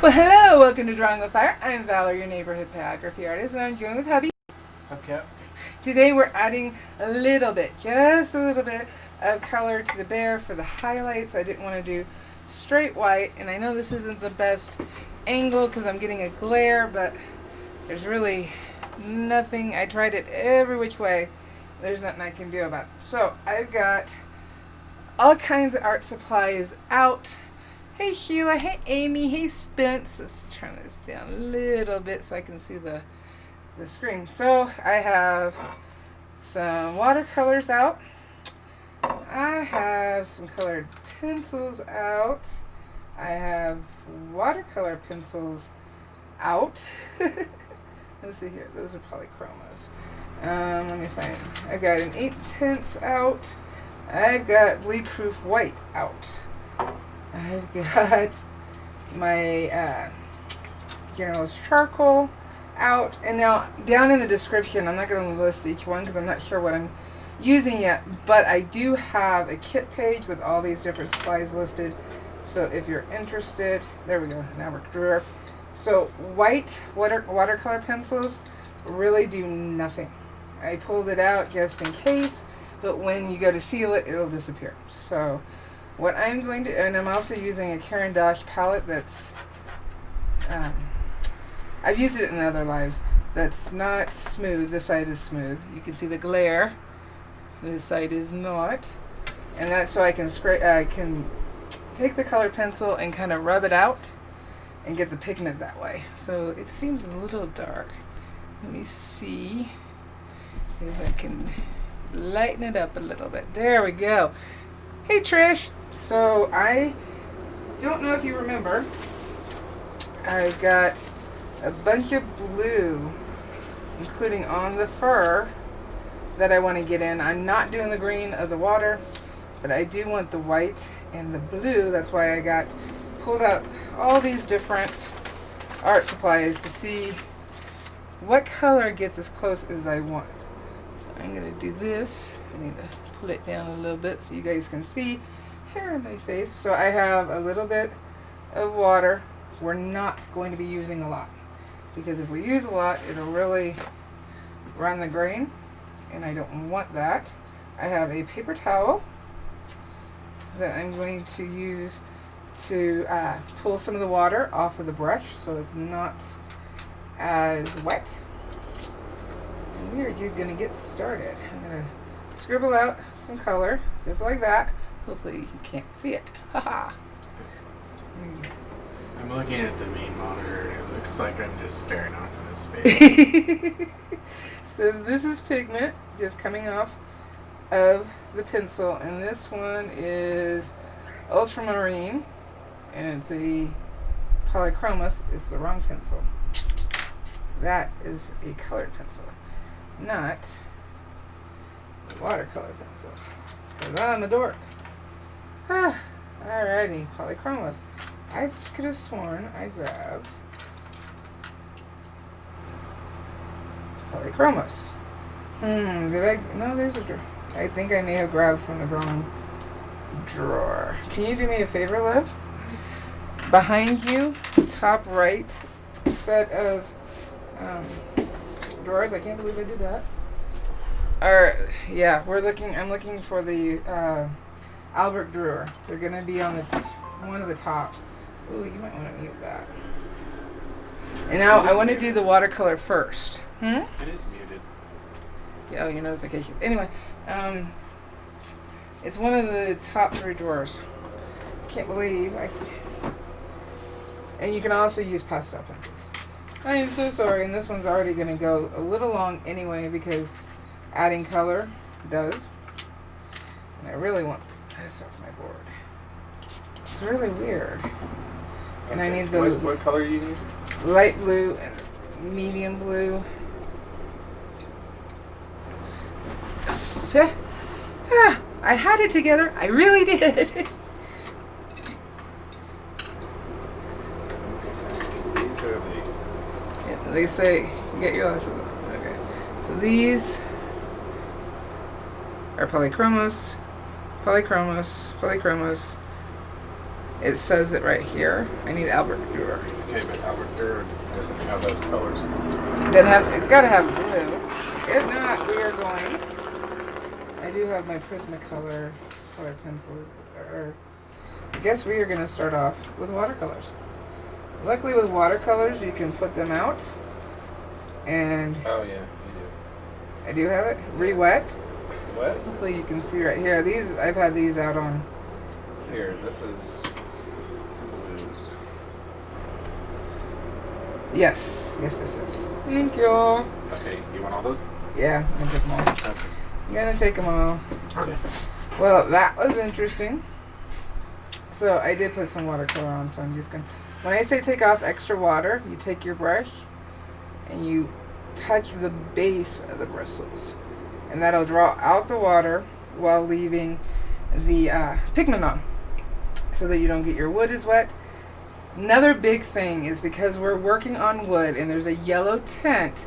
Well, hello, welcome to Drawing with Fire. I'm Valarie, your neighborhood pyrography artist, and I'm joined with hubby. Okay. Today we're adding a little bit, just a little bit of color to the bear for the highlights. I didn't want to do straight white, and I know this isn't the best angle because I'm getting a glare, but there's really nothing. I tried it every which way. There's nothing I can do about it. So I've got all kinds of art supplies out. Hey Sheila, hey Amy, hey Spence. Let's turn this down a little bit so I can see the screen. So I have some watercolors out. I have some colored pencils out. I have watercolor pencils out. Let's see here. Those are polychromos. Let me find. I've got an 8/10 out. I've got bleed proof white out. I've got my General's charcoal out. And now down in the description, I'm not going to list each one because I'm not sure what I'm using yet, but I do have a kit page with all these different supplies listed. So if you're interested, there we go. Now we're drawer. So white watercolor pencils really do nothing. I pulled it out just in case, but when you go to seal it, it'll disappear. So what I'm going to, and I'm also using a Caran d'Ache palette that's, I've used it in other lives, that's not smooth. This side is smooth. You can see the glare. This side is not. And that's so I can take the colored pencil and kind of rub it out and get the pigment that way. So it seems a little dark. Let me see if I can lighten it up a little bit. There we go. Hey Trish. So I don't know if you remember, I got a bunch of blue, including on the fur, that I want to get in. I'm not doing the green of the water, but I do want the white and the blue. That's why I pulled out all these different art supplies to see what color gets as close as I want. So I'm going to do this. I need to pull it down a little bit so you guys can see hair in my face. So I have a little bit of water. We're not going to be using a lot, because if we use a lot, it'll really run the grain, and I don't want that. I have a paper towel that I'm going to use to pull some of the water off of the brush so it's not as wet. And we are just going to get started. I'm going to scribble out some color just like that. Hopefully you can't see it. Haha. I'm looking at the main monitor and it looks like I'm just staring off into space. So this is pigment just coming off of the pencil, and this one is ultramarine, and it's a polychromos. It's the wrong pencil. That is a colored pencil, not a watercolor pencil, because I'm a dork. Alrighty, polychromos. I could have sworn I grabbed polychromos. Did I? No, there's a drawer. I think I may have grabbed from the wrong drawer. Can you do me a favor, love? Behind you, top right set of drawers. I can't believe I did that. Yeah, I'm looking for the Albert drawer. They're gonna be on one of the tops. Ooh, you might want to mute that. And now I want to do the watercolor first. It is muted. Yeah, oh, your notifications. Anyway, it's one of the top 3 drawers. Can't believe and you can also use pastel pencils. I am so sorry, and this one's already going to go a little long anyway because adding color does. And I really want this off my board. It's really weird. And I need the... What color do you need? Light blue and medium blue. I had it together. I really did. Yeah, they say you get your list. Okay. So these are polychromos, polychromos, polychromos, It says it right here. I need Albert Dürer. Okay, but Albert Dürer doesn't have those colors. It's got to have blue. If not, we are going. I do have my Prismacolor colored pencils. I guess we are going to start off with watercolors. Luckily, with watercolors, you can put them out. And Oh yeah, you do. I do have it re-wet. What? Hopefully, you can see right here. These I've had these out on. Here, this is blues. Yes. Thank you. Okay, you want all those? Yeah, I'm gonna take them all. Okay. I'm gonna take them all. Okay. Well, that was interesting. So I did put some watercolor on, so I'm just gonna. When I say take off extra water, you take your brush and you touch the base of the bristles, and that'll draw out the water while leaving the pigment on, so that you don't get your wood as wet. Another big thing is because we're working on wood and there's a yellow tint,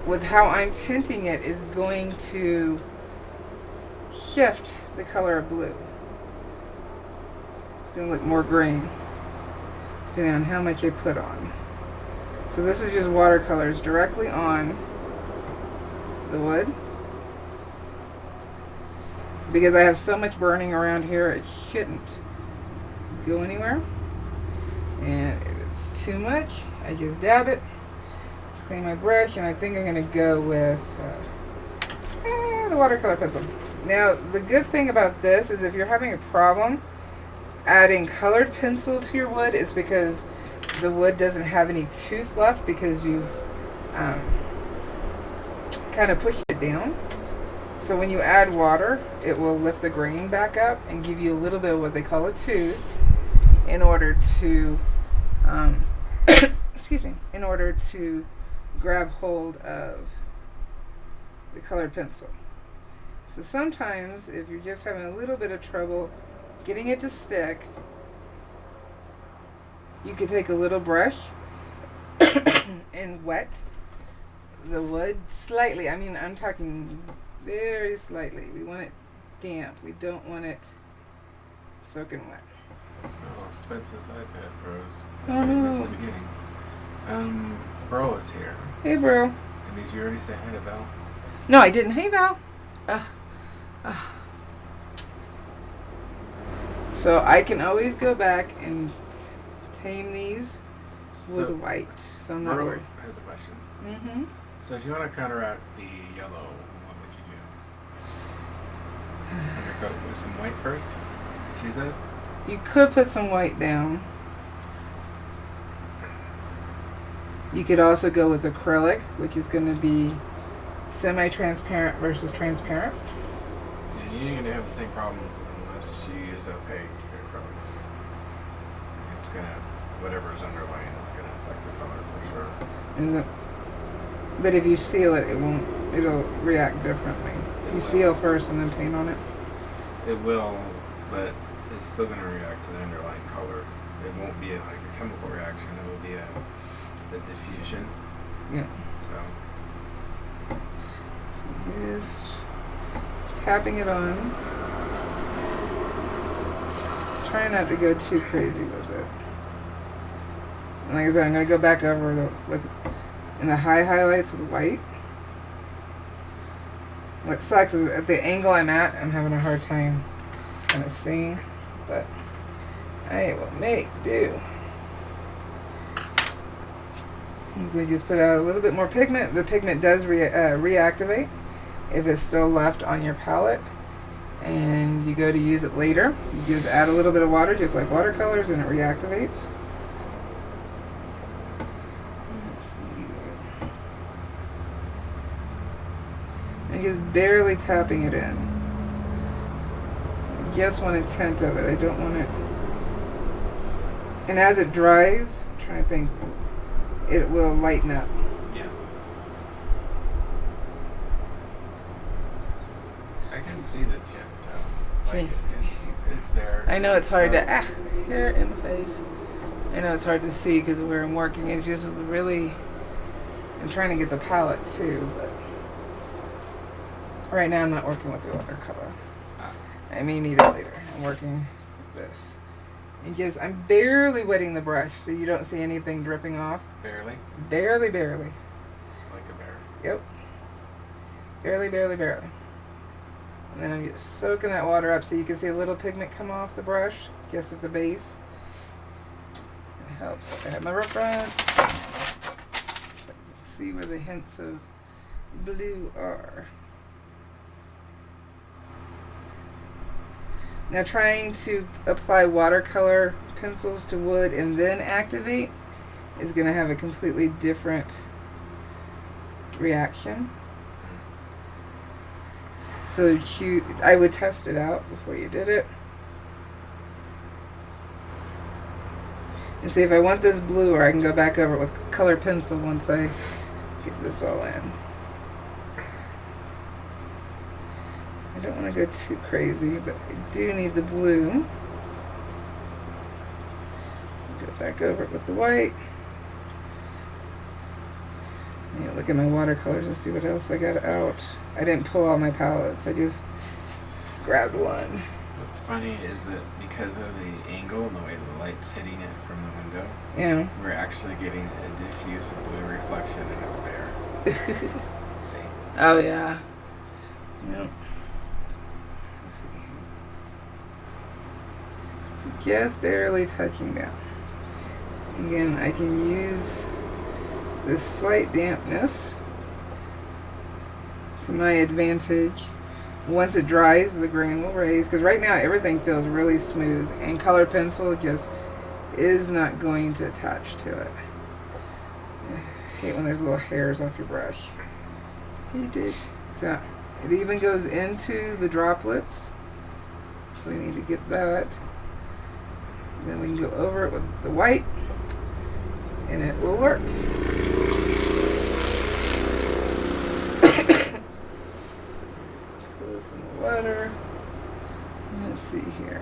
with how I'm tinting it is going to shift the color of blue. It's going to look more green depending on how much I put on. So this is just watercolors directly on the wood. Because I have so much burning around here, it shouldn't go anywhere. And if it's too much, I just dab it, clean my brush, and I think I'm going to go with the watercolor pencil. Now, the good thing about this is if you're having a problem adding colored pencil to your wood, it's because the wood doesn't have any tooth left because you've kind of pushed it down. So when you add water, it will lift the grain back up and give you a little bit of what they call a tooth in order to, in order to grab hold of the colored pencil. So sometimes if you're just having a little bit of trouble getting it to stick, you could take a little brush and wet the wood slightly. I mean, I'm talking very slightly. We want it damp. We don't want it soaking wet. Oh, Spencer's iPad froze. Oh no. That's the beginning. Beryl is here. Hey, bro. And did you already say hi to Val? No, I didn't. Hey, Val. So I can always go back and tame these with white. So I'm not Beryl worried. has a question. Mm-hmm. So if you want to counteract the yellow, what would you do? Undercoat with some white first, she says? You could put some white down. You could also go with acrylic, which is going to be semi-transparent versus transparent. Yeah, you're going to have the same problems unless you use opaque acrylics. It's going to, whatever's underlying is going to affect the color for sure. But if you seal it, it'll react differently. If you seal first and then paint on it. It will, but it's still going to react to the underlying color. It won't be like a chemical reaction. It will be a diffusion. Yeah. So just tapping it on. Try not to go too crazy with it. And like I said, I'm going to go back over in the high highlights with white. What sucks is at the angle I'm at, I'm having a hard time kind of seeing, but I will make do. And so you just put out a little bit more pigment. The pigment does reactivate if it's still left on your palette, and you go to use it later. You just add a little bit of water, just like watercolors, and it reactivates. I'm just barely tapping it in. I just want a tint of it. I don't want it. And as it dries, I'm trying to think, it will lighten up. yeah, I can see the tint. Like it's there. I know it's hard to here in the face. I know it's hard to see because where I'm working is just really. I'm trying to get the palette too, but right now I'm not working with the watercolor. I may need it later. I'm working with this. Because I'm barely wetting the brush so you don't see anything dripping off. Barely? Barely, barely. Like a bear. Yep. Barely, barely, barely. And then I'm just soaking that water up so you can see a little pigment come off the brush, just at the base. It helps. I have my reference. See where the hints of blue are. Now trying to apply watercolor pencils to wood and then activate is going to have a completely different reaction. So I would test it out before you did it. And see if I want this blue, or I can go back over it with color pencil once I get this all in. I don't want to go too crazy, but I do need the blue. Go back over it with the white. Look at my watercolors and see what else I got out. I didn't pull all my palettes. I just grabbed one. What's funny is that because of the angle and the way the light's hitting it from the window, yeah, we're actually getting a diffuse blue reflection in a bear. See? Oh yeah. Yep. Let's see. So just barely touching down. Again, I can use this slight dampness to my advantage. Once it dries, the grain will raise, because right now everything feels really smooth, and color pencil just is not going to attach to it. I hate when there's little hairs off your brush. You did. So it even goes into the droplets, so we need to get that. Then we can go over it with the white, and it will work. Put some water. Let's see here.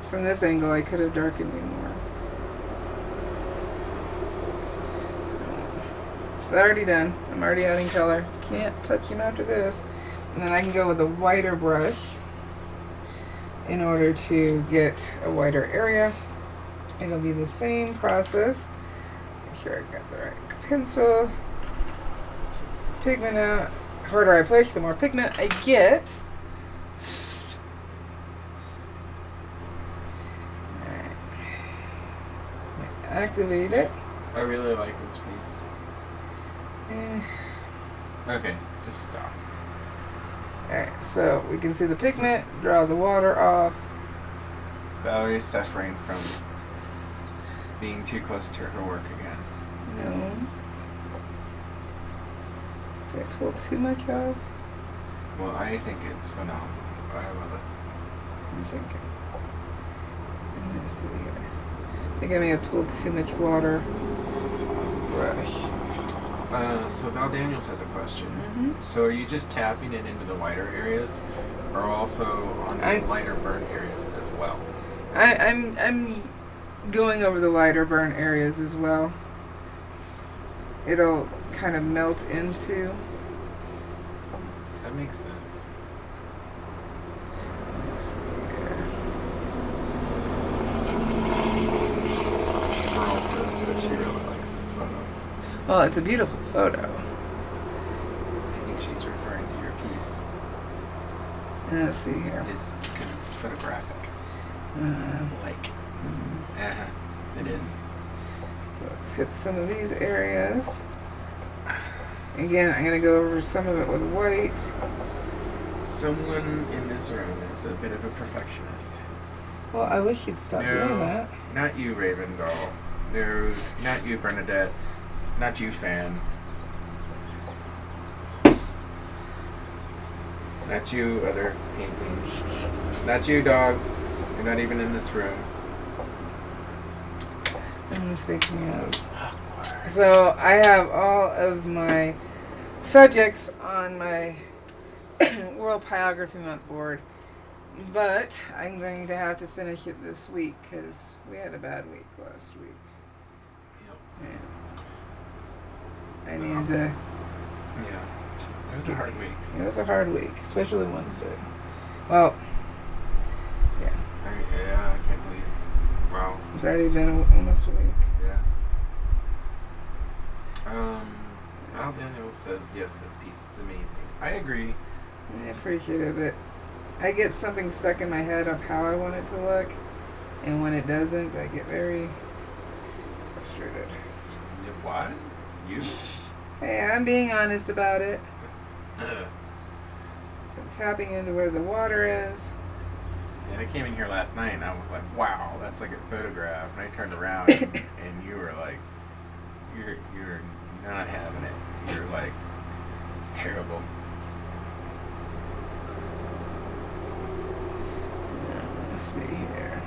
From this angle, I could have darkened you more. It's already done. I'm already adding color. Can't touch him after this. And then I can go with a whiter brush in order to get a wider area. It'll be the same process. Make sure I got the right pencil. Get some pigment out. The harder I push, the more pigment I get. Alright. Activate it. I really like this piece. Okay, just stop. Alright, so we can see the pigment, draw the water off. Valerie's suffering from being too close to her work again. No. Did I pull too much off? Well, I think it's phenomenal. I love it. I'm thinking. Let's see here. I think I may have pulled too much water off the brush. So Val Daniels has a question. Mm-hmm. So are you just tapping it into the whiter areas, or also on the lighter burn areas as well? I'm going over the lighter burn areas as well. It'll kind of melt into. That makes sense. Let's see here. Pearl says that she really likes this photo. Well, it's a beautiful photo. I think she's referring to your piece. Let's see here. It's because it's photographic. It is. So let's hit some of these areas. Again, I'm going to go over some of it with white. Someone in this room is a bit of a perfectionist. Well, I wish you'd stop doing that. Not you, Raven Doll. No, not you, Bernadette. Not you, Fan. Not you, other paintings. Not you, dogs. You're not even in this room. And speaking of, Awkward. so I have all of my subjects on my World Pyrography Month board, but I'm going to have to finish it this week because we had a bad week last week. Yep. And I needed to. Yeah. It was a hard week. It was a hard week, especially Wednesday. Well, Yeah, I can't believe. Wow. It's already been almost a week. Yeah. Al Daniel says, yes, this piece is amazing. I agree. I appreciate it, but I get something stuck in my head of how I want it to look, and when it doesn't, I get very frustrated. What? You? Hey, I'm being honest about it. So I'm tapping into where the water is. See, I came in here last night and I was like, wow, that's like a photograph. And I turned around and you were like, you're not having it. You're like, it's terrible. Let's see here.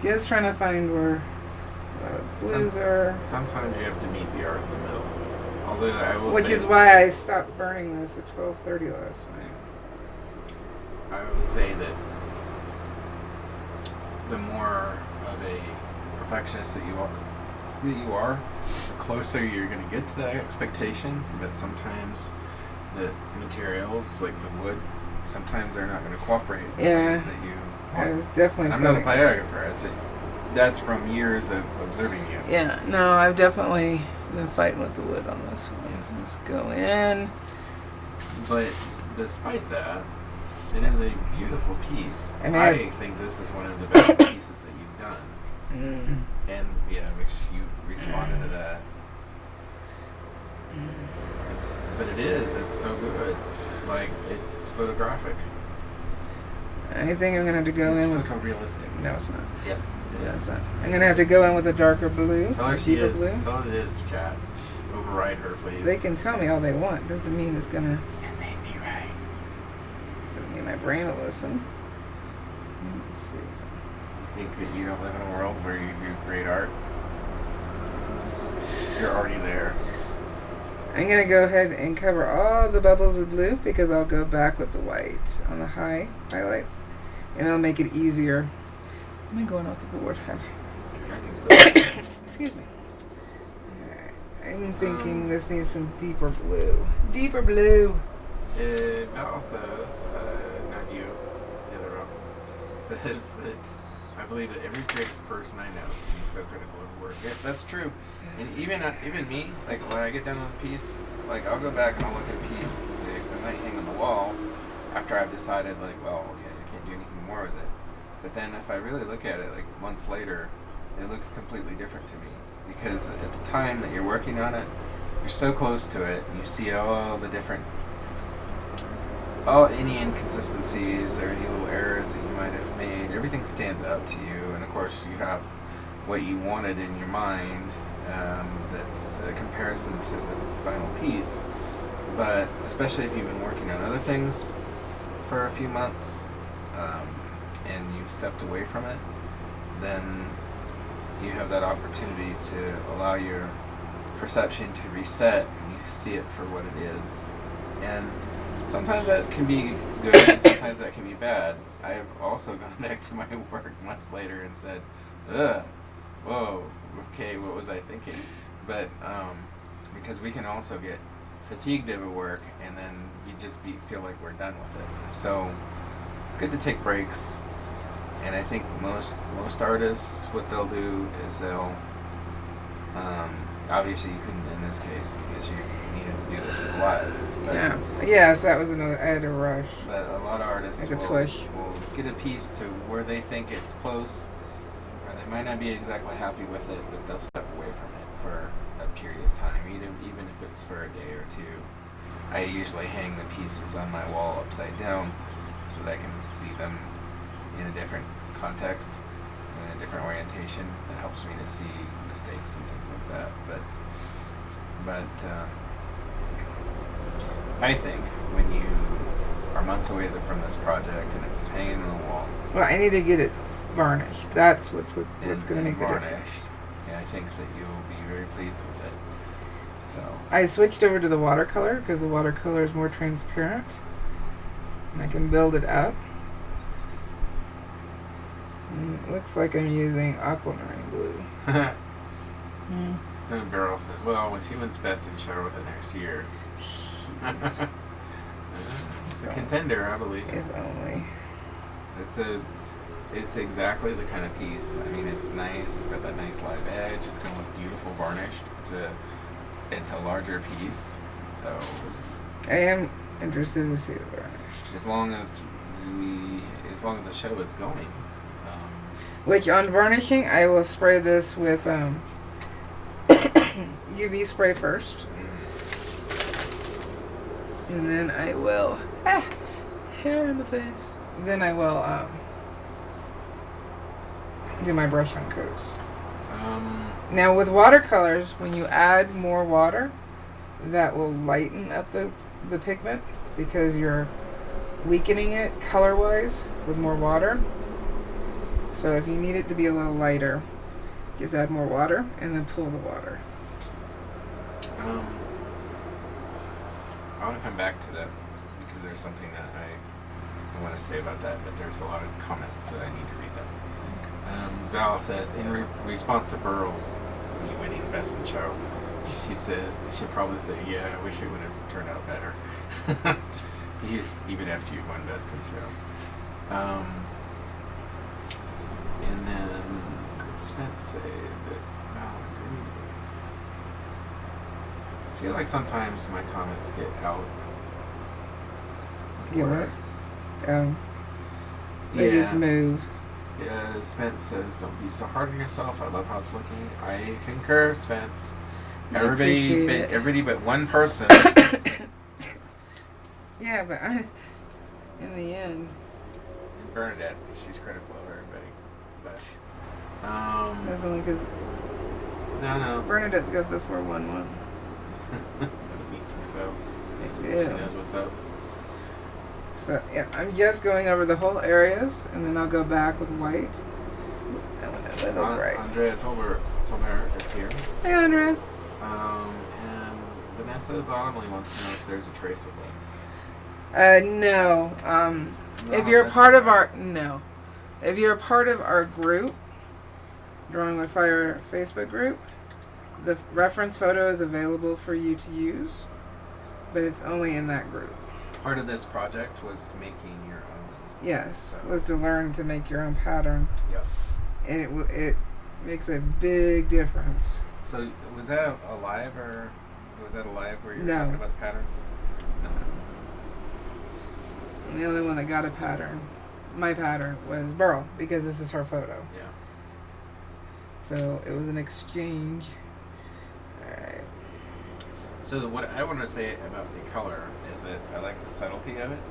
Just trying to find where blues are. Sometimes you have to meet the art in the middle. Although I will Which say, is why I stopped burning this at 12:30 last night. I would say that the more of a perfectionist that you are, the closer you're going to get to that expectation. But sometimes the materials, like the wood, sometimes they're not going to cooperate. Yeah, Ways that you I was definitely. And I'm not a pyrographer. It's just that's from years of observing you. Yeah, no, I've definitely been fighting with the wood on this one. Yeah. Let's go in. But despite that, it is a beautiful piece. I think this is one of the best pieces that you've done. And yeah, which you responded to that. But it's so good. Like, it's photographic. I think I'm gonna have to go in with. It's photorealistic. No, it's not. Yes, it No, is. it's not. I'm gonna have to go in with a darker blue, Tell her a she deeper is. blue. Tell her it is, chat. Override her, please. They can tell me all they want. Doesn't mean it's gonna. It may be right. Doesn't mean my brain will listen. Let's see. You think that you don't live in a world where you do great art? You're already there. I'm gonna go ahead and cover all the bubbles with blue because I'll go back with the white on the highlights, and it'll make it easier. Am I going off the board? I can still. Excuse me. Alright. I'm thinking this needs some deeper blue. Deeper blue. Val says, not you, the other row, says that I believe that every creative person I know can be so critical of work. Yes, that's true. And even me, like when I get done with a piece, like I'll go back and I'll look at a piece like, I might hang on the wall after I've decided like, well, okay, I can't do anything more with it. But then if I really look at it like months later, it looks completely different to me. Because at the time that you're working on it, you're so close to it and you see all the different any inconsistencies or any little errors that you might have made, everything stands out to you. And of course you have what you wanted in your mind, that's a comparison to the final piece. But especially if you've been working on other things for a few months, and you've stepped away from it, then you have that opportunity to allow your perception to reset and you see it for what it is. And sometimes that can be good and sometimes that can be bad. I have also gone back to my work months later and said, ugh, whoa, okay, what was I thinking? But because we can also get fatigued over work and then you just feel like we're done with it. So it's good to take breaks. And I think most artists, what they'll do is they'll, obviously you couldn't in this case because you needed to do this with live. But, Yeah. Yes, that was another. I had to rush. But a lot of artists will get a piece to where they think it's close, or they might not be exactly happy with it, but they'll step away from it for a period of time, even if it's for a day or two. I usually hang the pieces on my wall upside down so that I can see them in a different context, in a different orientation. It helps me to see mistakes and things like that. But I think when you are months away from this project and it's hanging on the wall. Well, I need to get it varnished. That's what's going to make the difference. Yeah, I think that you'll be very pleased with it. So I switched over to the watercolor because the watercolor is more transparent, and I can build it up. And it looks like I'm using aquamarine blue. And Beryl says, well, when she wins Best in Show with it next year. It's a contender, I believe. If only. It's a it's exactly the kind of piece. I mean, it's nice. It's got that nice live edge. It's going to look beautiful varnished. It's a larger piece, so I am interested to see it varnished. as long as the show is going. Which on varnishing, I will spray this with UV spray first, and then I will hair in the face. Then I will do my brush on coats. Now with watercolors, when you add more water, that will lighten up the pigment because you're weakening it color-wise with more water. So if you need it to be a little lighter, just add more water and then pull the water. I want to come back to that because there's something that I want to say about that, but there's a lot of comments that I need to read them. Val says, in response to Beryl's winning Best in Show, she'll probably say, yeah, I wish it would have turned out better. Even after you won Best in Show. And then Spence say that Val agrees. I feel like sometimes my comments get out. Yeah, right. They just move. Yeah, Spence says, don't be so hard on yourself. I love how it's looking. I concur, Spence. Everybody but one person. Yeah, but in the end. Bernadette, she's critical of everybody. But, that's only because. No. Bernadette's got the 411. Me think so. She knows what's up. So, yeah, I'm just going over the whole areas, and then I'll go back with white. I want a little bright. Andrea Tolber is here. Hey, Andrea. And Vanessa Bottomley wants to know if there's a trace of it. No. No, if you're a that's part not of our... No. If you're a part of our group, Drawing with Fire Facebook group, the reference photo is available for you to use, but it's only in that group. Part of this project was making your own. Yes, was to learn to make your own pattern. Yep. And it makes a big difference. So was that a live where you were No. talking about the patterns? No. And the only one that got a pattern, my pattern, was Beryl, because this is her photo. Yeah. So it was an exchange. Alright. So what I want to say about the color is that I like the subtlety of it,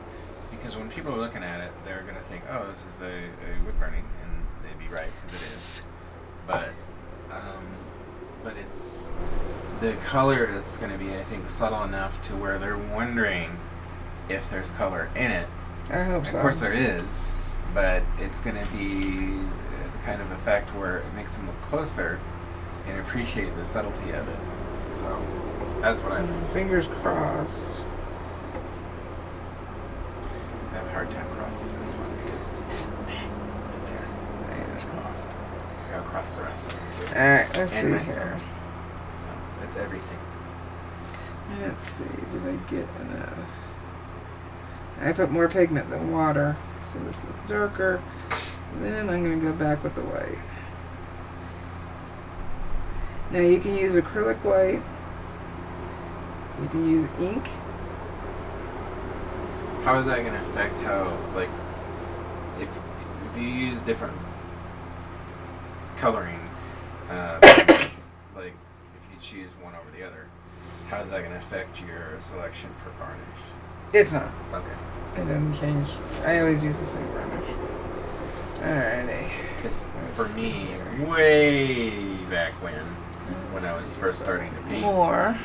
because when people are looking at it, they're going to think, oh, this is a wood burning, and they'd be right, because it is. But it's, the color is going to be, I think, subtle enough to where they're wondering if there's color in it. I hope so. Of course there is, but it's going to be the kind of effect where it makes them look closer and appreciate the subtlety of it. So that's what I think. Fingers crossed. I have a hard time crossing this one because there's crossed. I gotta cross the rest of them. Alright, let's And see my here. thumbs. So that's everything. Let's see, did I get enough? I put more pigment than water, so this is darker. Then I'm going to go back with the white. Now you can use acrylic white. You can use ink. How is that going to affect how, like, if you use different coloring, pigments, like if you choose one over the other, how is that going to affect your selection for varnish? It's not. Okay. It doesn't change. I always use the same varnish. Alrighty. Because for me, way back when I was first starting to paint, More.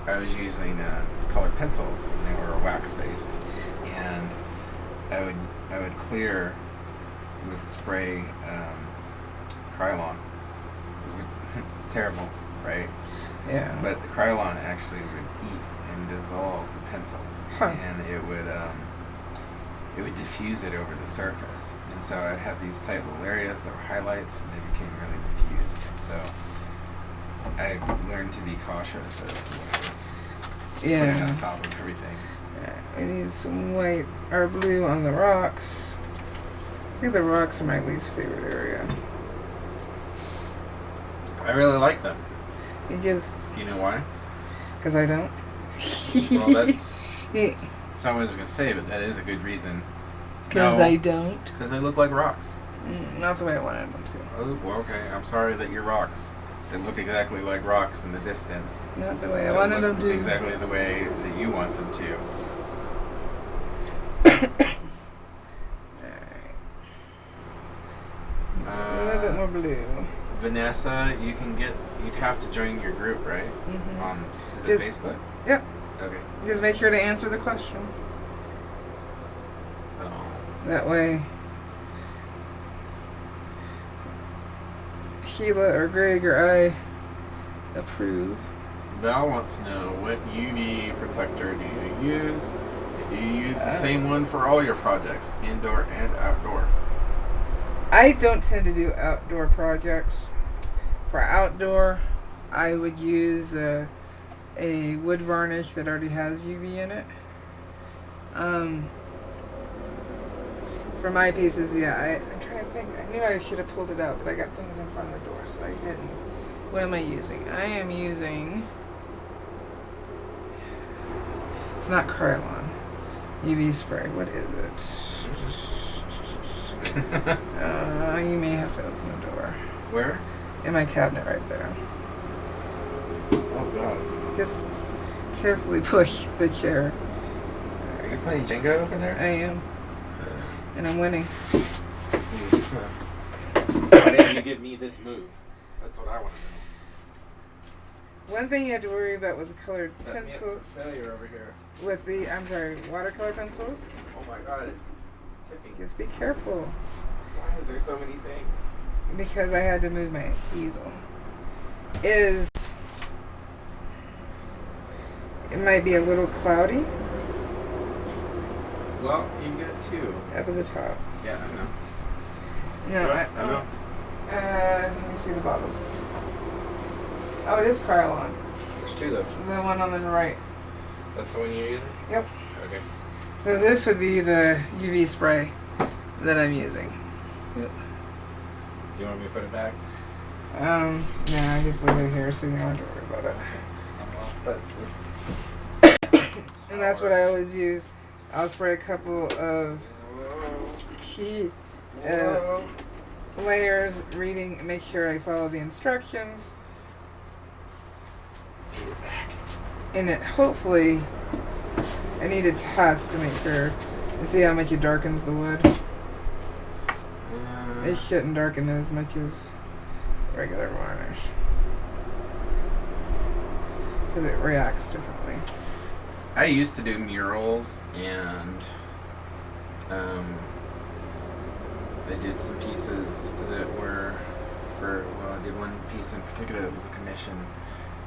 I was using colored pencils, and they were wax based, and I would clear with spray Krylon. Terrible, right? Yeah. But the Krylon actually would eat and dissolve the pencil, and it would diffuse it over the surface. And so I'd have these tight little areas that were highlights, and they became really diffused. So I learned to be cautious of what I was putting on top of everything. I need some white or blue on the rocks. think the rocks are my least favorite area. I really like them. You just... Do you know why? Because I don't. Well, that's... That's not what I was going to say, but that is a good reason. Because I don't. Because they look like rocks. Not the way I wanted them to. Oh, well, okay. I'm sorry that you're rocks. They look exactly like rocks in the distance. Not the way I wanted them to. Exactly the way that you want them to. Alright. A little bit more blue. Vanessa, you'd have to join your group, right? Mm-hmm. Is it Facebook? Yep. Okay. Just make sure to answer the question. So. That way, Sheila or Greg or I approve. Val wants to know, what UV protector do you use? And do you use the same one for all your projects, indoor and outdoor? I don't tend to do outdoor projects. For outdoor, I would use a wood varnish that already has UV in it. For my pieces, yeah, I'm trying to think. I knew I should have pulled it out, but I got things in front of the door, so I didn't. What am I using? I am using... It's not Krylon. UV spray. What is it? You may have to open the door. Where? In my cabinet right there. Oh, God. Just carefully push the chair. Are you playing Jenga over there? I am. And I'm winning. Why didn't you give me this move? That's what I want to know. One thing you have to worry about with the colored pencil... failure over here. With the, watercolor pencils. Oh my God, it's tipping. Just be careful. Why is there so many things? Because I had to move my easel. It might be a little cloudy. Well, you get two. Up at the top. Yeah, I know. No, I know. Let me see the bottles. Oh, it is Krylon. There's two though. The one on the right. That's the one you're using? Yep. Okay. So this would be the UV spray that I'm using. Do you want me to put it back? Yeah, I just leave it here so you don't have to worry about it. But this... And that's what I always use. I'll spray a couple of key layers, reading, make sure I follow the instructions. And it hopefully, I need a test to make sure and see how much it darkens the wood. It shouldn't darken as much as regular varnish because it reacts differently. I used to do murals, and I did some pieces that were I did one piece in particular that was a commission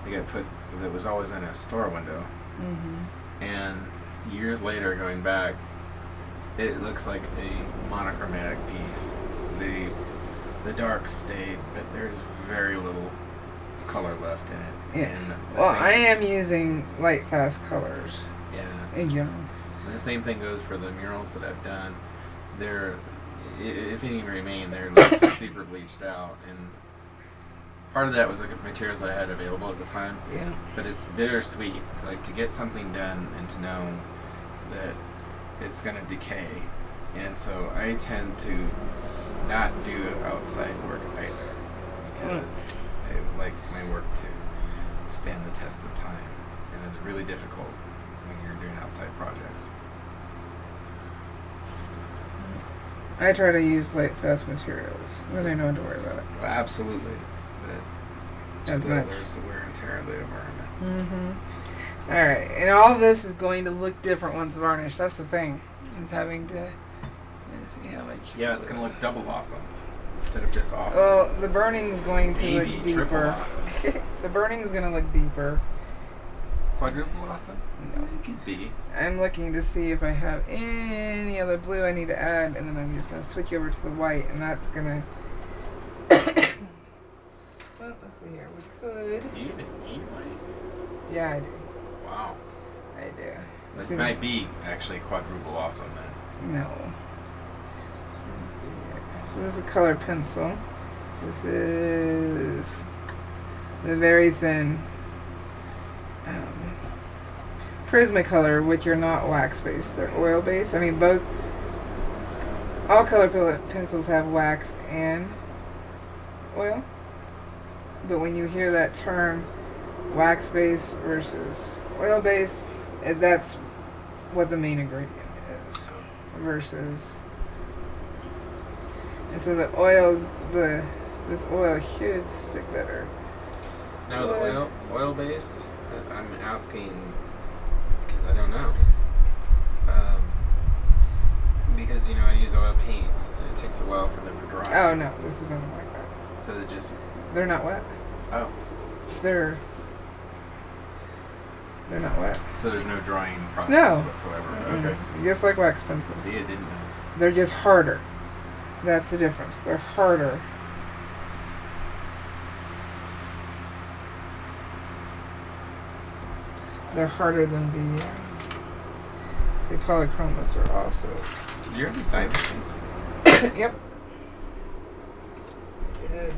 that was always in a store window. Mm-hmm. And years later, going back, it looks like a monochromatic piece. The dark stayed, but there's very little color left in it. Yeah. Well, I am using light, fast colors. Yeah. In general. And the same thing goes for the murals that I've done. They're, if any remain, they're like super bleached out, and part of that was the materials I had available at the time. Yeah. But it's bittersweet, to get something done and to know that it's going to decay. And so I tend to not do outside work either, because I like my work to stand the test of time, and it's really difficult when you're doing outside projects. I try to use light, fast materials. Then I don't have to worry about it. Well, absolutely, but still there's the wear and tear of the environment. Mm-hmm. All right, and all this is going to look different once varnished. That's the thing. It's having to. Let's see how much. Yeah, it's gonna look double awesome instead of just awesome. Well, the burning is going to Maybe look triple deeper. awesome. The burning is going to look deeper. Quadruple awesome? No. It could be. I'm looking to see if I have any other blue I need to add, and then I'm just going to switch over to the white, and that's going to... Well, let's see here. We could... Do you even need white? Yeah, I do. Wow. I do. This might be actually quadruple awesome then. No. So this is a colored pencil. This is the very thin Prismacolor, which are not wax based, they're oil based. I mean, all color pencils have wax and oil, but when you hear that term wax based versus oil based, that's what the main ingredient is versus. And so the oils, this oil should stick better. Now the oil based, I'm asking because I don't know. Because I use oil paints and it takes a while for them to dry. Oh no, this is nothing like that. So they're not wet. Oh. They're not wet. So there's no drying process whatsoever. Mm-hmm. Okay. Just like wax pencils. See, I didn't know. They're just harder. That's the difference. They're harder. They're harder than the see, polychromas are also. Did you already sign these things? Yep. Good.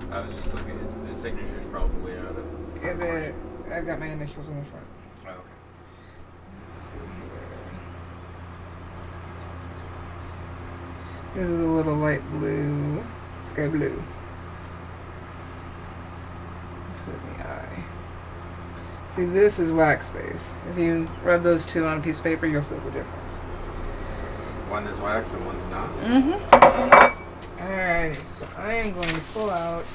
I was just looking at the signature's probably out of. Yeah, I've got my initials on the front. Oh, okay. Let's see here. This is a little light blue, sky blue. Put it in the eye. See, this is wax base. If you rub those two on a piece of paper, you'll feel the difference. One is wax and one's not? Mm-hmm. Alright, so I am going to pull out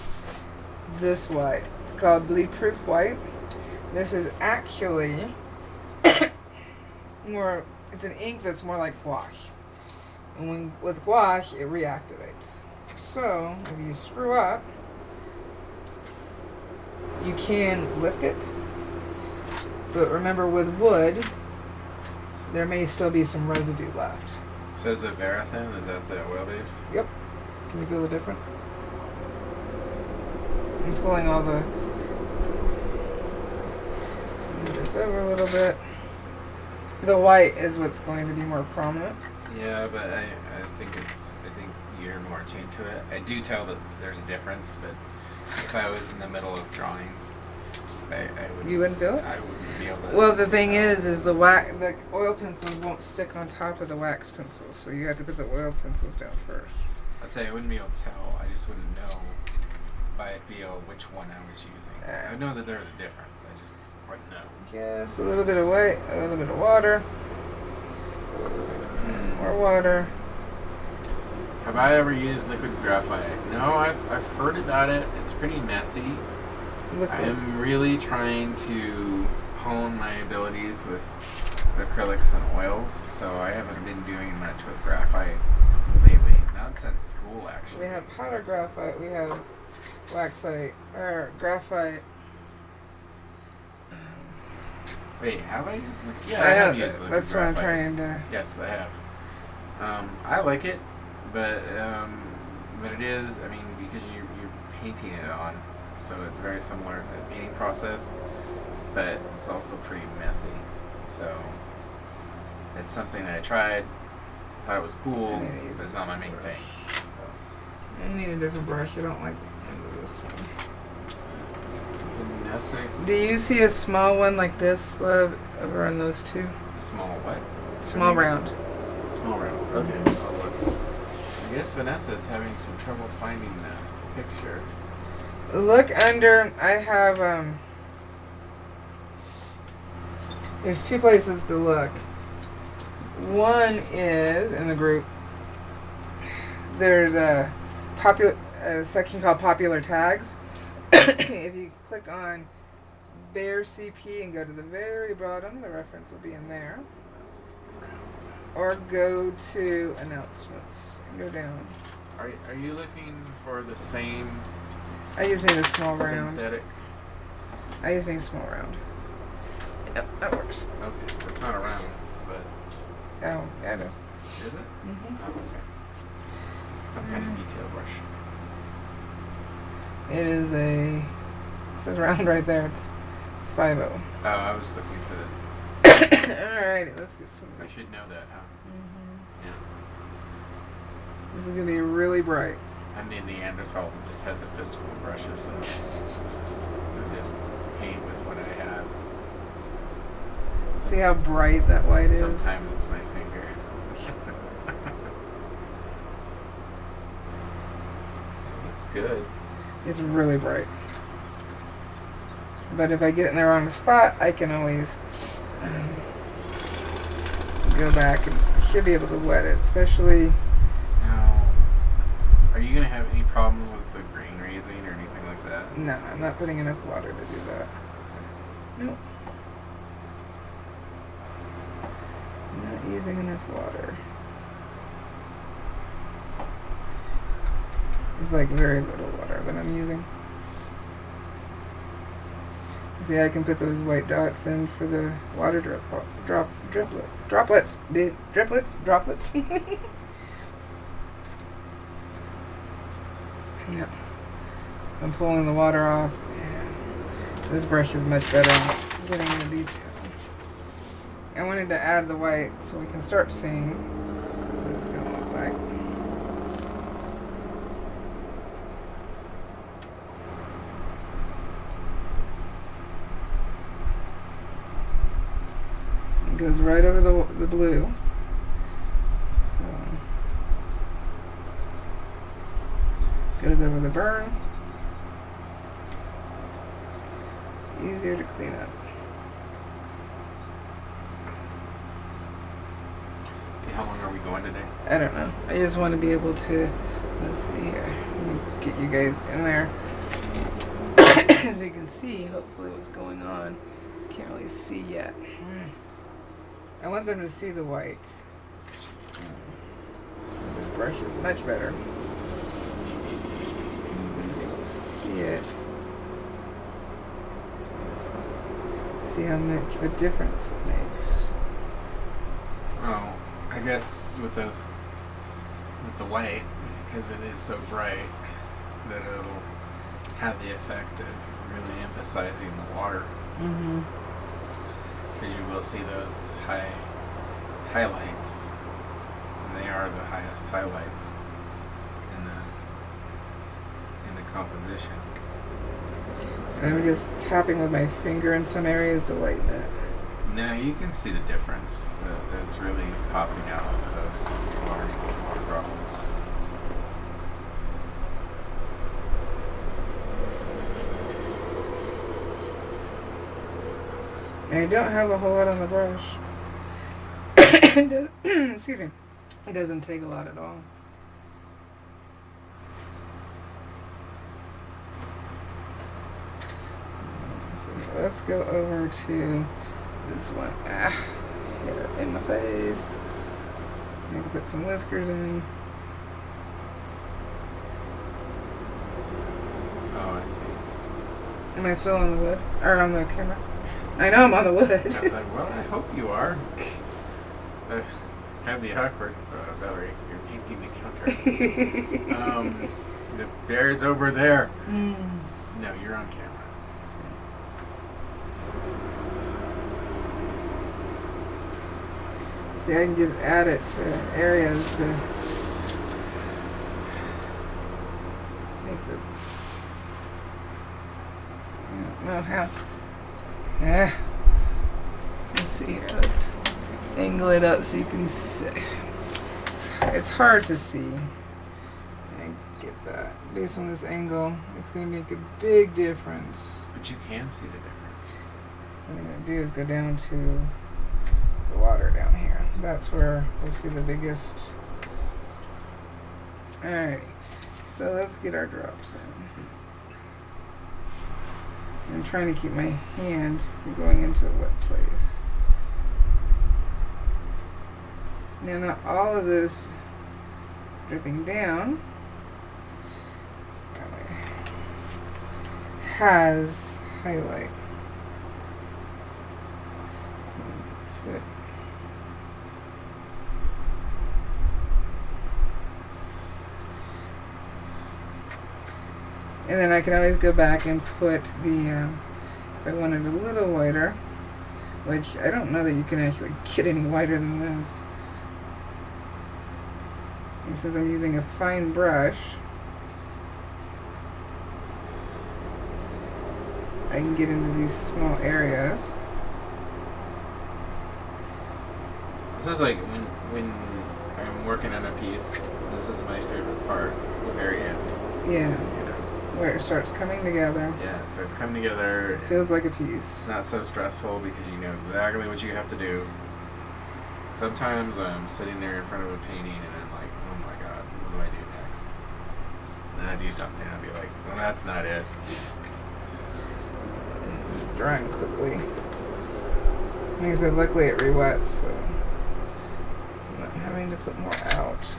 this white. It's called bleed proof white. This is actually it's an ink that's more like gouache. And with gouache, it reactivates. So, if you screw up, you can lift it. But remember, with wood, there may still be some residue left. So is it Verithin? Is that the oil-based? Yep. Can you feel the difference? I'm pulling all the... Move this over a little bit. The white is what's going to be more prominent. Yeah, but I think you're more attuned to it. I do tell that there's a difference, but if I was in the middle of drawing, I wouldn't. You wouldn't feel it? I wouldn't be able to. Well, the thing is the oil pencils won't stick on top of the wax pencils, so you have to put the oil pencils down first. I'd say I wouldn't be able to tell. I just wouldn't know by feel which one I was using. I know that there's a difference. I just wouldn't know. Yes, a little bit of white, a little bit of water. More water. Have I ever used liquid graphite? No, I've heard about it. It's pretty messy. I'm really trying to hone my abilities with acrylics and oils, so I haven't been doing much with graphite lately. Not since school, actually. We have powder graphite, we have waxite, or graphite. Wait, have I used liquid? Yeah, I have used liquid that's graphite. what I'm trying to... Yes, I have. I like it, but it is, I mean, because you're painting it on, so it's very similar to the painting process, but it's also pretty messy. So it's something that I tried, thought it was cool, but it's not my main thing. So. I need a different brush. I don't like the end of this one. Do you see a small one like this, love, over on those two? A small what? Small round. Small round. Okay. I'll look. I guess Vanessa's having some trouble finding that picture. Look under. I have there's two places to look. One is in the group. There's a section called Popular Tags. If you click on Bear CP and go to the very bottom, the reference will be in there. Or go to Announcements and go down. Are you looking for the same? I just need a small round. Synthetic. I just need a small round. Yep, that works. Okay, it's not a round, but. Oh, yeah, it is. Is it? Mm-hmm. Oh, okay. Some kind of detail brush. It is it says round right there. It's 5-0. Oh, I was looking for the. Alrighty, let's get some. I should know that, huh? Mm-hmm. Yeah. This is going to be really bright. I'm the Neanderthal who just has a fistful of brushes and I just paint with what I have. See how bright that white is? Sometimes it's my finger. Looks good. It's really bright. But if I get it in the wrong spot, I can always go back and should be able to wet it, especially... Now, are you going to have any problems with the grain raising or anything like that? No, I'm not putting enough water to do that. Okay. Nope. I'm not using enough water. It's like very little water that I'm using. See, I can put those white dots in for the water droplets. Yeah. I'm pulling the water off, and this brush is much better at getting the detail. I wanted to add the white so we can start seeing what it's going to look like. It goes right over the blue. So, goes over the burn. Easier to clean up. How long are we going today? I don't know. I just want to be able to, let's see here. Let me get you guys in there. As you can see, hopefully what's going on. Can't really see yet. I want them to see the white. This brush is much better. I'm going to be able to see it. See how much of a difference it makes. Oh, I guess with the white, because it is so bright, that it'll have the effect of really emphasizing the water. Mm-hmm. Because you will see those highlights, and they are the highest highlights in the composition. So I'm just tapping with my finger in some areas to lighten it. now you can see the difference. It's really popping out of those water droplets. And I don't have a whole lot on the brush. Excuse me. It doesn't take a lot at all. So let's go over to this one. Here in my face. I can put some whiskers in. Oh, I see. Am I still on the wood? Or on the camera? I know I'm on the wood. I was like, well, I hope you are. Have the awkward, Valarie, you're painting the counter. The bear's over there. No, you're on camera. See, I can just add it to areas to make the... I don't know how... Let's see here. Let's angle it up so you can see. It's hard to see. I get that. Based on this angle, it's going to make a big difference. But you can see the difference. What I'm going to do is go down to the water down here. That's where we'll see the biggest. Alrighty. So let's get our drops in. I'm trying to keep my hand from going into a wet place. Now, not all of this dripping down has highlight. So, and then I can always go back and put the, if I wanted a little whiter, which I don't know that you can actually get any whiter than this. And since I'm using a fine brush, I can get into these small areas. This is like when I'm working on a piece, this is my favorite part, the very end. Yeah. You know? Where it starts coming together. Yeah, it starts coming together. Feels like a piece. It's not so stressful because you know exactly what you have to do. Sometimes I'm sitting there in front of a painting and I'm like, oh my god, what do I do next? Then I do something and I'll be like, well, that's not it. Drying quickly. Like I said, luckily it re-wets, so I'm not having to put more out.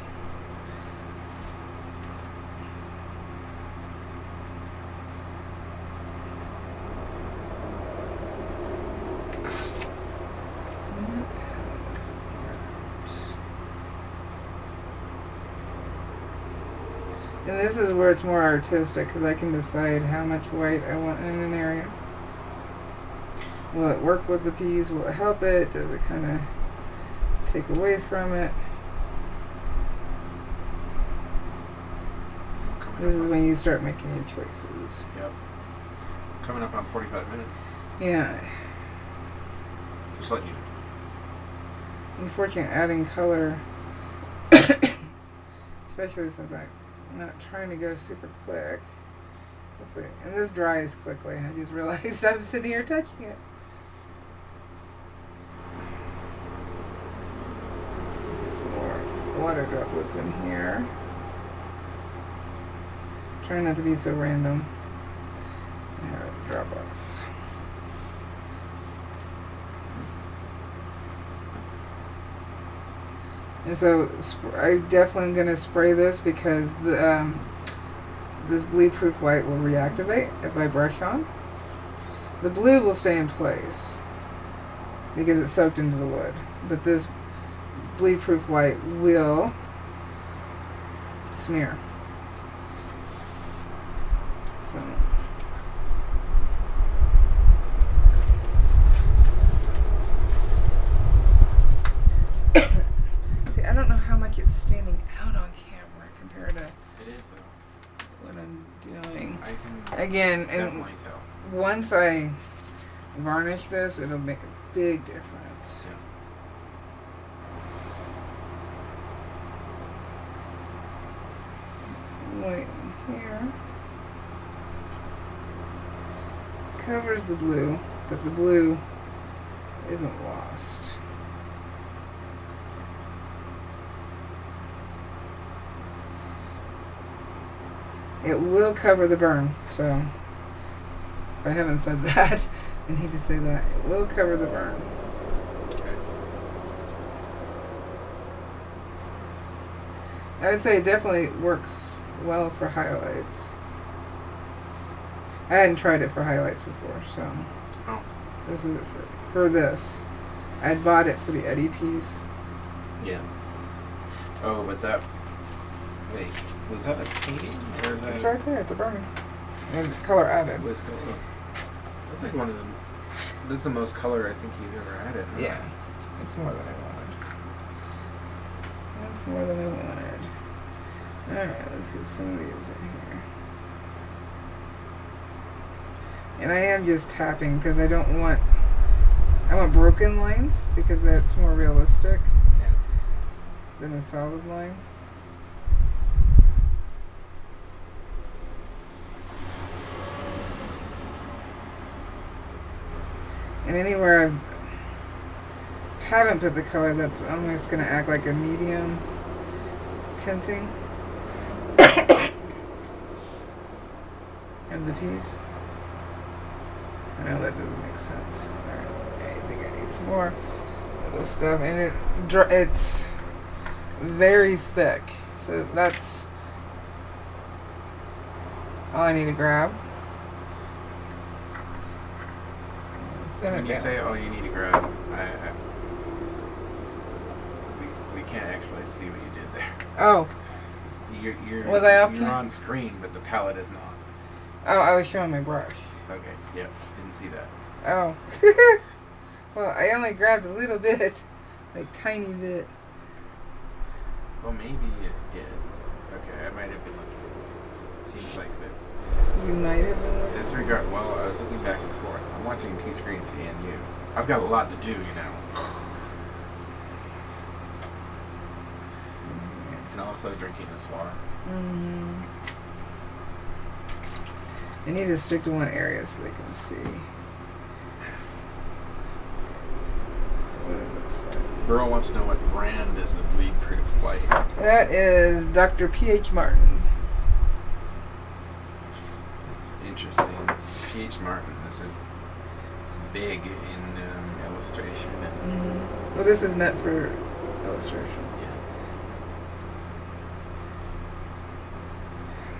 And this is where it's more artistic because I can decide how much white I want in an area. Will it work with the piece? Will it help it? Does it kind of take away from it? This is when you start making your choices. Yep. Coming up on 45 minutes. Yeah. Just letting you know. Unfortunately, adding color, especially since I'm not trying to go super quick. Hopefully, and this dries quickly. I just realized I'm sitting here touching it. Get some more water droplets in here. Trying not to be so random. I have it drop off. And so I definitely am going to spray this because the this bleed-proof white will reactivate if I brush on. The blue will stay in place because it's soaked into the wood. But this bleed-proof white will smear. So see, I don't know how much it's standing out on camera compared to It is though. what I'm doing. I can Again, definitely and tell. once I varnish this, it'll make a big difference. Yeah. Some white in here. Covers the blue, but the blue isn't lost. It will cover the burn, so if I haven't said that, I need to say that. It will cover the burn. Okay. I would say it definitely works well for highlights. I hadn't tried it for highlights before, so Oh. this is it for this. I bought it for the Eddie piece. Yeah. Oh, but that. Wait, was that a painting or is that? It's right there. It's a burn. And color added. Whiskers. Oh. That's like one of them. This is the most color I think you've ever added. Huh? Yeah, it's more than I wanted. That's more than I wanted. Alright, let's get some of these in here. And I am just tapping because I want broken lines because that's more realistic Yeah. than a solid line. And anywhere I haven't put the color, that's almost going to act like a medium tinting of the piece. I know that doesn't make sense. Alright, I think I need some more of this stuff. And it's very thick. So that's all I need to grab. When you say all you need to grab, we can't actually see what you did there. Oh. Was I off You're cue? on screen, but the palette is not. Oh, I was showing my brush. Okay, yep, didn't see that. Oh. Well, I only grabbed a little bit. Like, tiny bit. Well, maybe it did. Okay, I might have been looking. Seems like that. You might have been. Disregard. Well, I was looking back and forth. I'm watching two screens, and you. I've got a lot to do, you know. And also drinking this water. Mm-hmm. I need to stick to one area so they can see what it looks like. Beryl wants to know what brand is the bleed-proof white. That is Dr. P.H. Martin. That's interesting. P.H. Martin is big in illustration. And Well, this is meant for illustration. Yeah.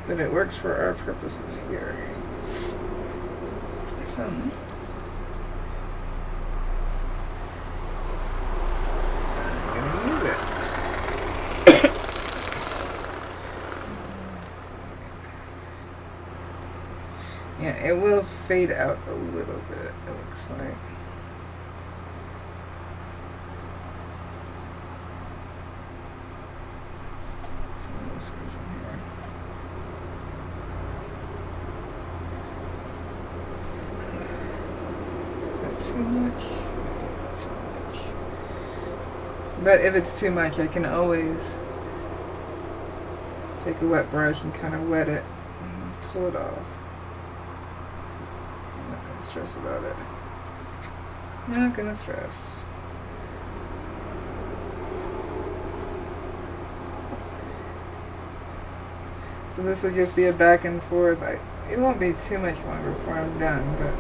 But it works for our purposes here. So, I'm gonna use it. Yeah, it will fade out a little bit, it looks like. Some whiskers in here. Too much. Too much. But if it's too much, I can always take a wet brush and kind of wet it and pull it off. I'm not going to stress about it. I'm not going to stress. So this will just be a back and forth. It won't be too much longer before I'm done, but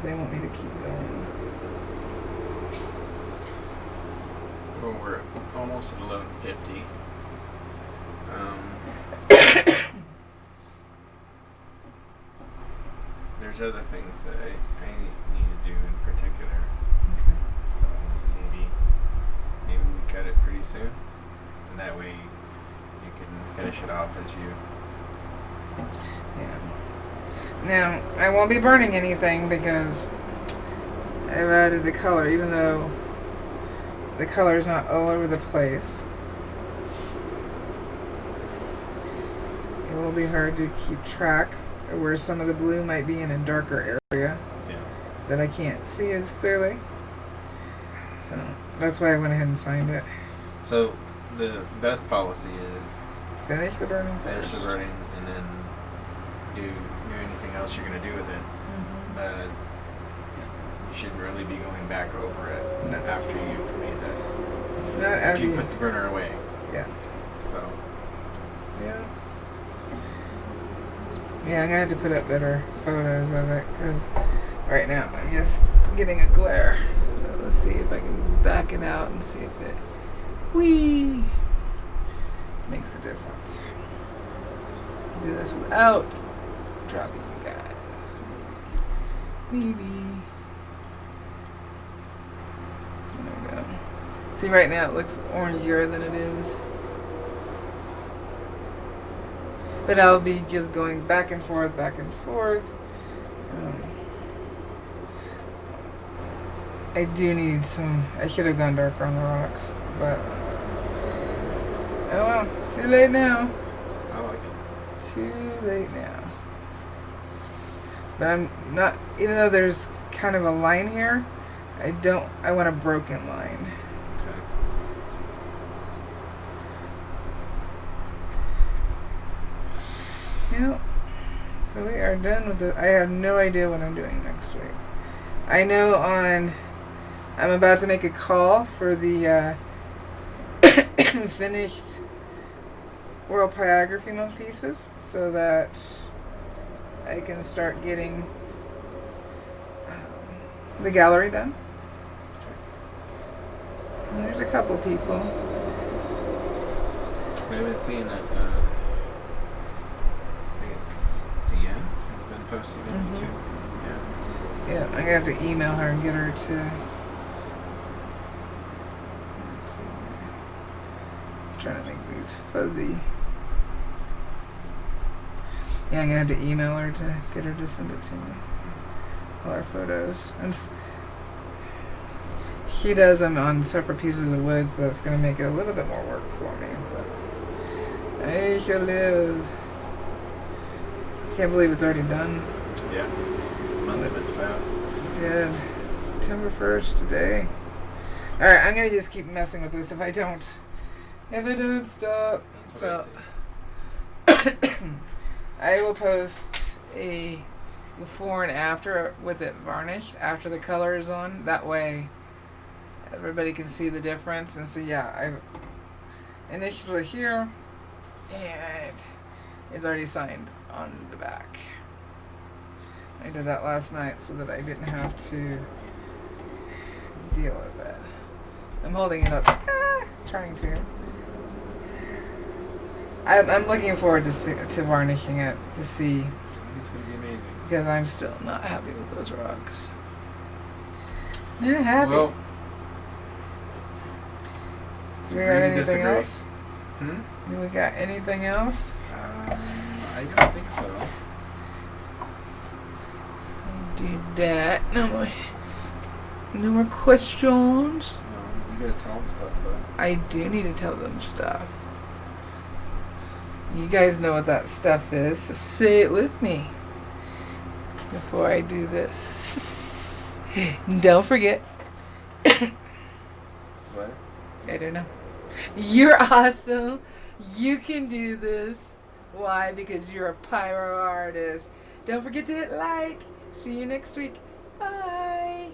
they want me to keep going. Well, we're almost at 11:50. There's other things that I need to do in particular. Okay. So maybe we cut it pretty soon, and that way you can finish it off as you. Yeah. Now, I won't be burning anything because I've added the color, even though the color is not all over the place. It will be hard to keep track of where some of the blue might be in a darker area that I can't see as clearly. So that's why I went ahead and signed it. So the best policy is Finish the burning finish first. the burning and then do anything else you're going to do with it. You shouldn't really be going back over it after you've made that. Not After after you put the burner away. Yeah. So. Yeah. Yeah, I'm gonna have to put up better photos of it because right now I'm just getting a glare. But let's see if I can back it out and see if it makes a difference. Do this without dropping you guys. Maybe. There we go. See, right now it looks orangier than it is. But I'll be just going back and forth, back and forth. I do need some. I should have gone darker on the rocks, but oh well, too late now. I like it. Too late now. But I'm not. Even though there's kind of a line here, I want a broken line. Okay. Yep. So we are done with I have no idea what I'm doing next week. I know I'm about to make a call for the finished World Pyrography Month pieces so that I can start getting the gallery done. And there's a couple people. We've been seeing that. I think it's CN has been posting on YouTube. Yeah, I'm gonna have to email her and get her to. Let's see. I'm trying to make these fuzzy. Yeah, I'm gonna have to email her to get her to send it to me. All our photos. And he does them on separate pieces of wood, so that's going to make it a little bit more work for me. But I shall live. Can't believe it's already done. Yeah. The month went fast. It did. September 1st today. Alright, I'm going to just keep messing with this if I don't stop. So, I will post a before and after with it varnished after the color is on. That way everybody can see the difference. And so yeah, I've initialed it here and it's already signed on the back. I did that last night so that I didn't have to deal with it. I'm holding it up, trying to. I'm looking forward to varnishing it to see. I think it's going to be amazing. Because I'm still not happy with those rocks. Not happy. Well, do we got anything else? Hmm? Do we got anything else? I don't think so. I did that. No more questions. No, you gotta tell them stuff though. I do need to tell them stuff. You guys know what that stuff is, so say it with me before I do this. Don't forget. What? I don't know. You're awesome. You can do this. Why? Because you're a pyro artist. Don't forget to hit like. See you next week. Bye.